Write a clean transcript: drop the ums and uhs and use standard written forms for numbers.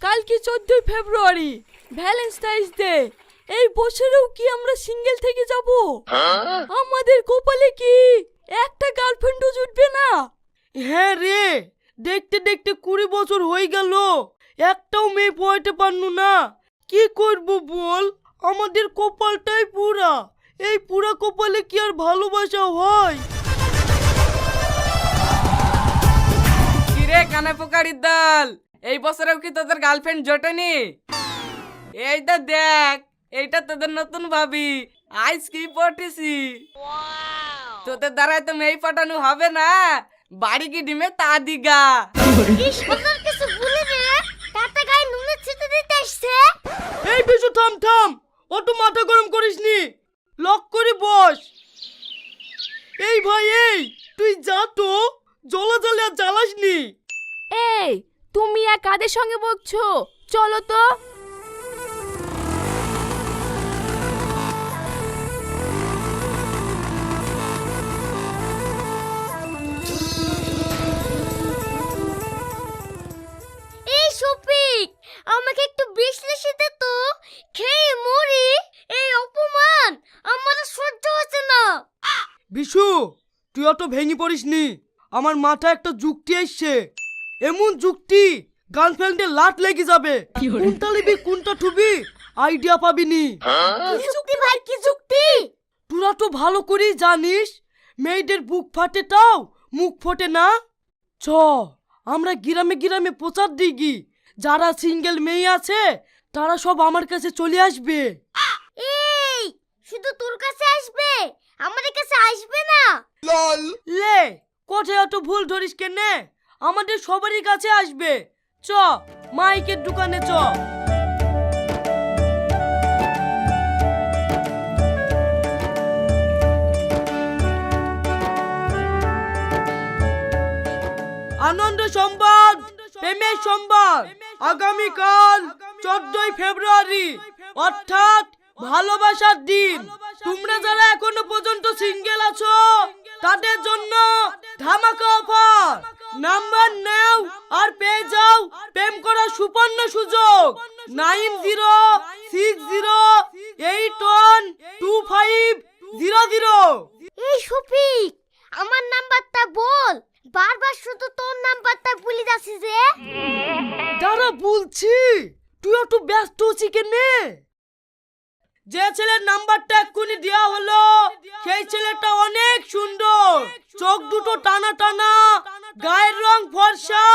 কালকে 14 ফেব্রুয়ারি, Valentine's day. এই বছরেও কি আমরা সিঙ্গেল থেকে যাব? আমাদের কপালে কি একটা গার্লফ্রেন্ডও জুটবে না? হ্যাঁ রে, দেখতে দেখতে 20 বছর হয়ে গেল, একটাও মেয়ে পড়াতে পারনু না। কি করব বল, আমাদের কপালটাই পুরা। এই পুরা কপালে কি আর ভালোবাসা হয়? কিরে কানে পোকারির দল, এই বছরেও কি তোদের গার্লফ্রেন্ড জোটেনি? এইটা দেখ, এইটা তোদের নতুন ভাবি। আইস কি পটেছি। তোদের দ্বারাই তো মেয়ে পাঠানো হবে না, বাড়ি কি ডিমে তা দিগা। এই বিশু থাম থাম, অত মাথা গরম করিস নি, লক করে বস। এই ভাই এই, তুই যা তো, জ্বলা জ্বালে আর জ্বালাস নি। এই তুমি আর কাদের সঙ্গে বকছো? চলো তো। এই শফিক, আমাকে একটু বিশ্লেষণ দে তো, খেয়ে মরি। এই অপমান আমার আর সহ্য হচ্ছে না। বিশু, তুই অত ভেঙে পড়িস নি, আমার মাথায় একটা যুক্তি এসছে। এমন যুক্তি গার্লফ্রেন্ডের লাট লেগে যাবে। কোনটা লিবি কোনটা ঠুবি আইডিয়া পাবি নি। কি যুক্তি ভাই, কি যুক্তি? তোরা তো ভালো করেই জানিস, মেয়েদের বুক ফাটে তাও মুখ ফোটে না। চ আমরা গ্রামে গ্রামে প্রচার দিই, যারা সিঙ্গেল মেয়ে আছে তারা সব আমার কাছে চলে আসবে। এই শুধু তোর কাছে আসবে, আমাদের কাছে আসবে না? লে, কোথায় অত ভুল ধরিস কেনে? আমাদের সবারই কাছে আসবে। চ মাইকের দোকানে চ। আনন্দ সংবাদ, প্রেমের সংবাদ। আগামীকাল 14 ফেব্রুয়ারি, অর্থাৎ ভালোবাসার দিন। তোমরা যারা এখনো পর্যন্ত সিঙ্গেল আছো তাদের জন্য ধামাকা অফার। নাম্বার নাও আর পেয়ে যাও প্রেম করার সুবর্ণ সুযোগ। 9060812500। এই শফিক, আমার নাম্বারটা বল, বারবার শুধু তোর নাম্বারটা ভুলে যাচ্ছিস যে। দাঁড়া বলছি, তুই একটু ব্যস্ত আছিস কেনে? যে ছেলের নাম্বারটা এক্ষুনি দেওয়া হলো সেই ছেলেটা অনেক সুন্দর, চোখ দুটো টানা টানা, গায়ের রং ফর্সা।